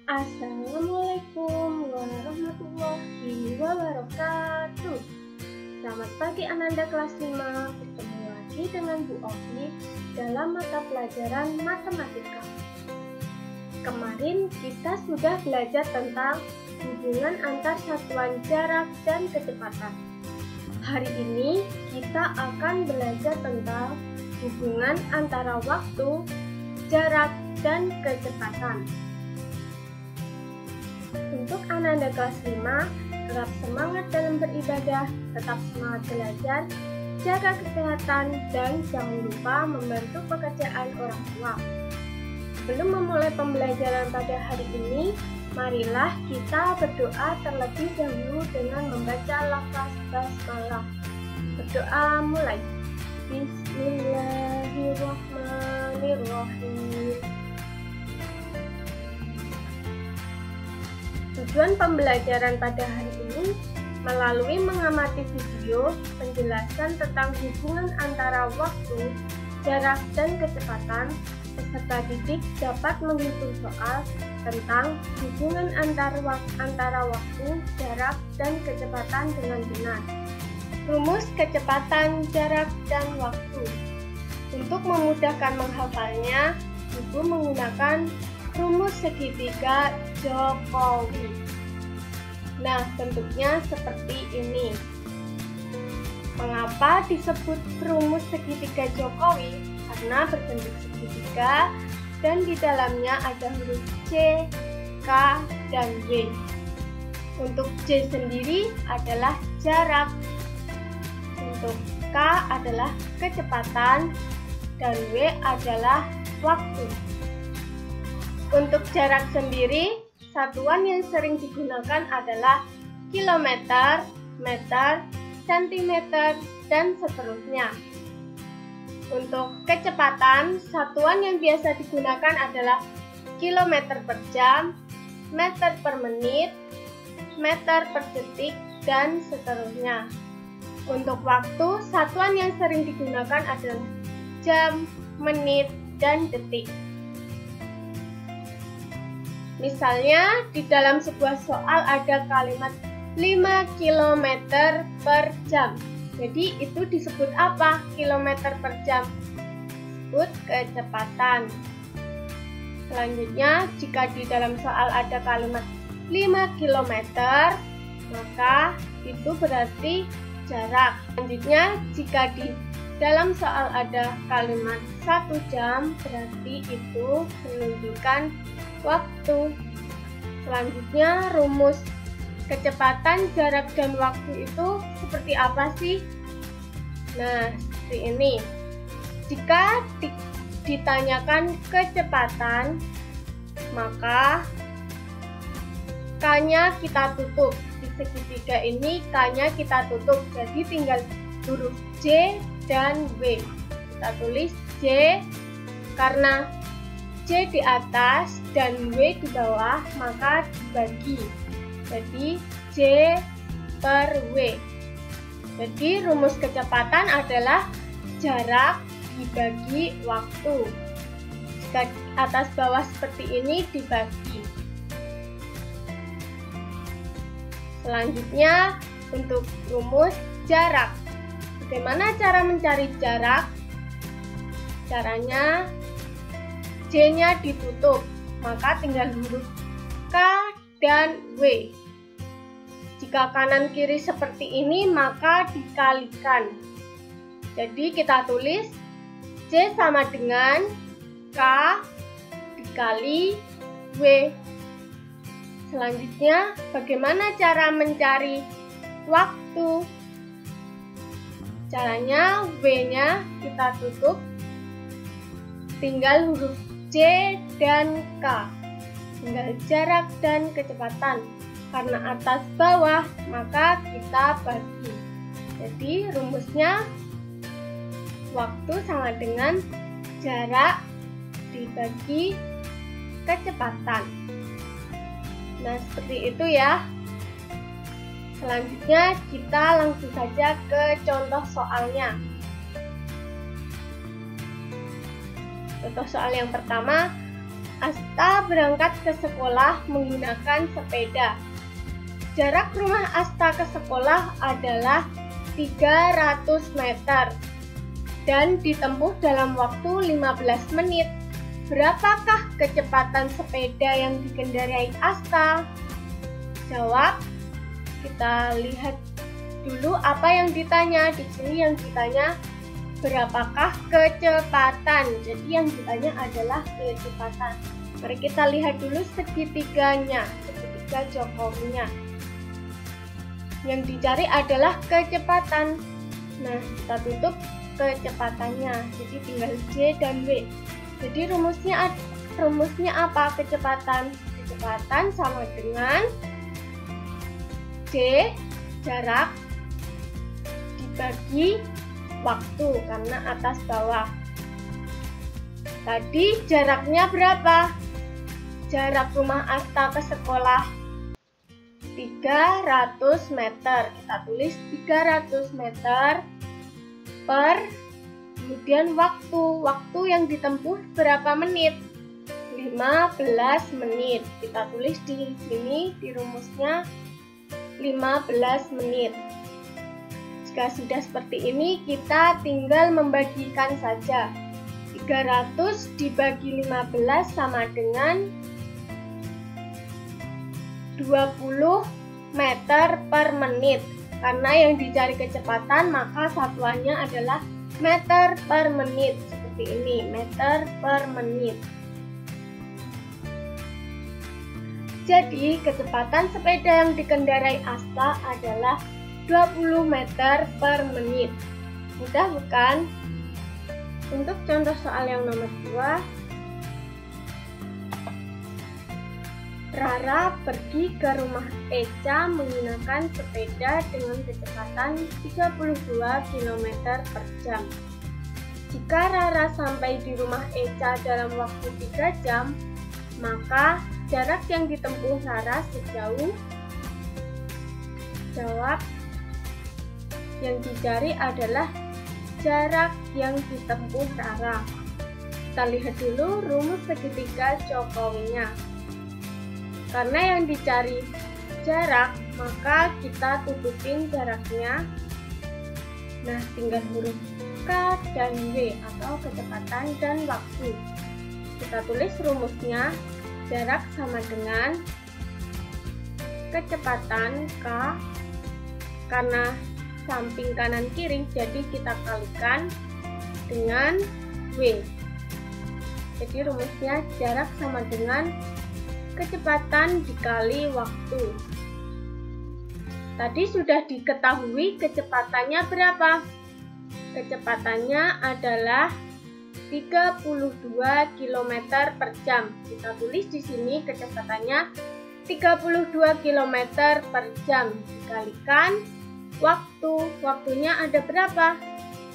Assalamualaikum warahmatullahi wabarakatuh. Selamat pagi Ananda kelas 5. Bertemu lagi dengan Bu Ovi dalam mata pelajaran matematika. Kemarin kita sudah belajar tentang hubungan antar satuan jarak dan kecepatan. Hari ini kita akan belajar tentang hubungan antara waktu, jarak, dan kecepatan. Untuk Ananda kelas 5, tetap semangat dalam beribadah, tetap semangat belajar, jaga kesehatan, dan jangan lupa membantu pekerjaan orang tua. Sebelum memulai pembelajaran pada hari ini, marilah kita berdoa terlebih dahulu dengan membaca lafaz basmalah. Berdoa mulai. Bismillahirrahmanirrahim. Tujuan pembelajaran pada hari ini melalui mengamati video penjelasan tentang hubungan antara waktu, jarak, dan kecepatan, peserta didik dapat menghitung soal tentang hubungan antara waktu, jarak, dan kecepatan dengan benar. Rumus kecepatan, jarak, dan waktu. Untuk memudahkan menghafalnya, Ibu menggunakan rumus segitiga Jokowi. Nah, bentuknya seperti ini. Mengapa disebut rumus segitiga Jokowi? Karena berbentuk segitiga dan di dalamnya ada huruf C, K, dan W. Untuk J sendiri adalah jarak. Untuk K adalah kecepatan dan W adalah waktu. Untuk jarak sendiri, satuan yang sering digunakan adalah kilometer, meter, sentimeter, dan seterusnya. Untuk kecepatan, satuan yang biasa digunakan adalah kilometer per jam, meter per menit, meter per detik, dan seterusnya. Untuk waktu, satuan yang sering digunakan adalah jam, menit, dan detik. Misalnya, di dalam sebuah soal ada kalimat 5 km per jam. Jadi, itu disebut apa? Kilometer per jam. Disebut kecepatan. Selanjutnya, jika di dalam soal ada kalimat 5 km, maka itu berarti jarak. Selanjutnya, jika di dalam soal ada kalimat 1 jam, berarti itu menunjukkan waktu. Selanjutnya, rumus kecepatan, jarak, dan waktu itu seperti apa sih? Nah, seperti ini. Jika ditanyakan kecepatan, maka K-nya kita tutup. Di segitiga ini K-nya kita tutup, jadi tinggal huruf J dan W. Kita tulis J karena J di atas dan W di bawah, maka dibagi. Jadi J per W. Jadi rumus kecepatan adalah jarak dibagi waktu. Jika atas bawah seperti ini dibagi. Selanjutnya untuk rumus jarak. Bagaimana cara mencari jarak? Caranya J-nya ditutup, maka tinggal huruf K dan W. Jika kanan kiri seperti ini, maka dikalikan. Jadi kita tulis J sama dengan K dikali W. Selanjutnya, bagaimana cara mencari waktu? Caranya W-nya kita tutup, tinggal huruf J dan K, tinggal jarak dan kecepatan. Karena atas bawah, maka kita bagi. Jadi rumusnya waktu sama dengan jarak dibagi kecepatan. Nah, seperti itu ya. Selanjutnya kita langsung saja ke contoh soalnya. Contoh soal yang pertama, Asta berangkat ke sekolah menggunakan sepeda. Jarak rumah Asta ke sekolah adalah 300 meter dan ditempuh dalam waktu 15 menit. Berapakah kecepatan sepeda yang dikendarai Asta? Jawab. Kita lihat dulu apa yang ditanya. Di sini yang ditanya berapakah kecepatan. Jadi yang ditanya adalah kecepatan. Mari kita lihat dulu segitiganya, segitiga Jokowinya. Yang dicari adalah kecepatan. Nah, kita tutup kecepatannya. Jadi tinggal J dan W. Jadi rumusnya apa kecepatan? Kecepatan sama dengan J jarak dibagi waktu karena atas bawah. Tadi jaraknya berapa? Jarak rumah Asta ke sekolah 300 meter. Kita tulis 300 meter per kemudian waktu yang ditempuh berapa menit? 15 menit. Kita tulis di sini di rumusnya 15 menit. Jika sudah seperti ini, kita tinggal membagikan saja. 300 dibagi 15 sama dengan 20 meter per menit. Karena yang dicari kecepatan, maka satuannya adalah meter per menit. Seperti ini, meter per menit. Jadi, kecepatan sepeda yang dikendarai Asta adalah 20 meter per menit. Mudah bukan? Untuk contoh soal yang nomor 2, Rara pergi ke rumah Eca menggunakan sepeda dengan kecepatan 32 km per jam. Jika Rara sampai di rumah Eca dalam waktu 3 jam, maka jarak yang ditempuh Rara sejauh. Jawab. Yang dicari adalah jarak yang ditempuh Rara. Kita lihat dulu rumus segitiga Jokowinya. Karena yang dicari jarak, maka kita tutupin jaraknya. Nah, tinggal huruf K dan W atau kecepatan dan waktu. Kita tulis rumusnya, jarak sama dengan kecepatan K, karena samping kanan kiri, jadi kita kalikan dengan W. Jadi rumusnya jarak sama dengan kecepatan dikali waktu. Tadi sudah diketahui kecepatannya berapa? Kecepatannya adalah 32 km per jam. Kita tulis di sini kecepatannya 32 km per jam dikalikan waktu. Waktunya ada berapa?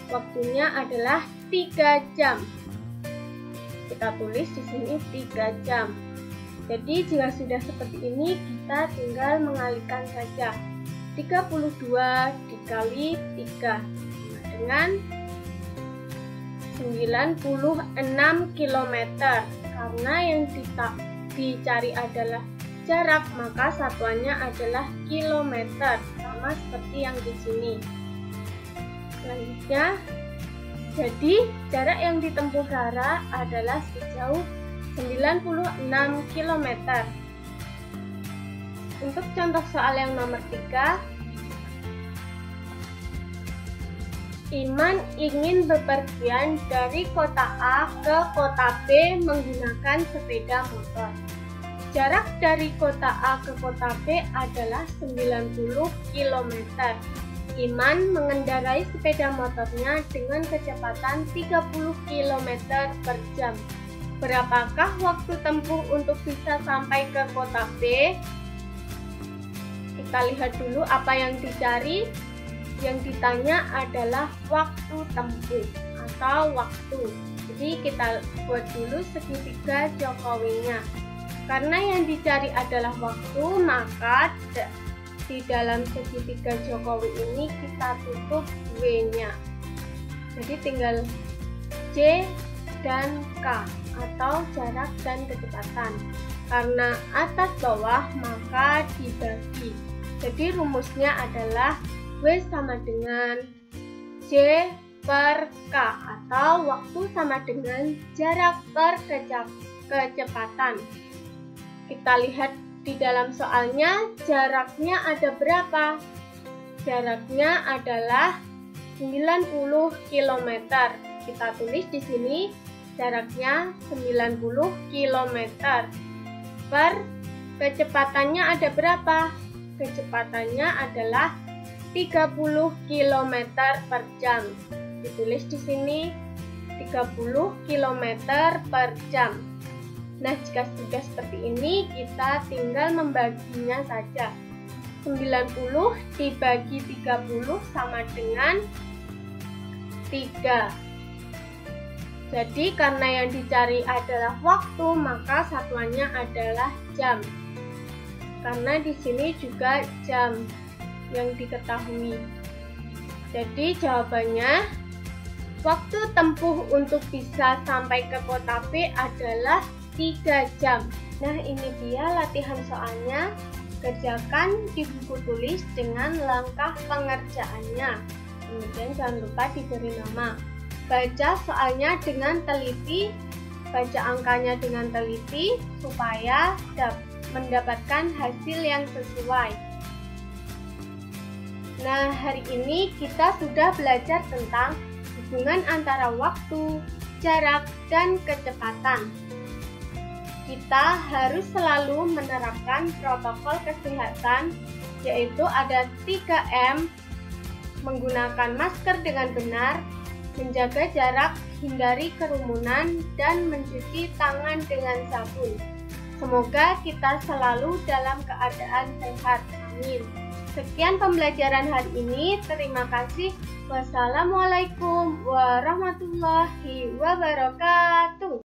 Waktunya adalah 3 jam. Kita tulis di sini 3 jam. Jadi jika sudah seperti ini, kita tinggal mengalihkan saja. 32 dikali 3 dengan 96 km. Karena yang dicari adalah jarak, maka satuannya adalah kilometer, sama seperti yang di sini. Selanjutnya, jadi jarak yang ditempuh Rara adalah sejauh 96 km. Untuk contoh soal yang nomor 3, Iman ingin bepergian dari kota A ke kota B menggunakan sepeda motor. Jarak dari kota A ke kota B adalah 90 km. Iman mengendarai sepeda motornya dengan kecepatan 30 km per jam. Berapakah waktu tempuh untuk bisa sampai ke kota B? Kita lihat dulu apa yang dicari. Yang ditanya adalah waktu tempuh atau waktu. Jadi kita buat dulu segitiga Jokowinya. Karena yang dicari adalah waktu, maka di dalam segitiga Jokowi ini kita tutup W-nya. Jadi tinggal J dan K atau jarak dan kecepatan. Karena atas bawah maka dibagi. Jadi rumusnya adalah W sama dengan J per K atau waktu sama dengan jarak per kecepatan. Kita lihat di dalam soalnya jaraknya ada berapa? Jaraknya adalah 90 km. Kita tulis di sini jaraknya 90 km. Per kecepatannya ada berapa? Kecepatannya adalah 30 km per jam. Ditulis di sini 30 km per jam. Nah, jika sudah seperti ini, kita tinggal membaginya saja. 90 dibagi 30 sama dengan 3. Jadi, karena yang dicari adalah waktu, maka satuannya adalah jam. Karena di sini juga jam yang diketahui. Jadi, jawabannya, waktu tempuh untuk bisa sampai ke kota B adalah 3 jam. Nah, ini dia latihan soalnya. Kerjakan di buku tulis dengan langkah pengerjaannya. Kemudian jangan lupa diberi nama. Baca soalnya dengan teliti, baca angkanya dengan teliti supaya mendapatkan hasil yang sesuai. Nah, hari ini kita sudah belajar tentang hubungan antara waktu, jarak, dan kecepatan. Kita harus selalu menerapkan protokol kesehatan, yaitu ada 3M, menggunakan masker dengan benar, menjaga jarak, hindari kerumunan, dan mencuci tangan dengan sabun. Semoga kita selalu dalam keadaan sehat. Amin. Sekian pembelajaran hari ini. Terima kasih. Wassalamualaikum warahmatullahi wabarakatuh.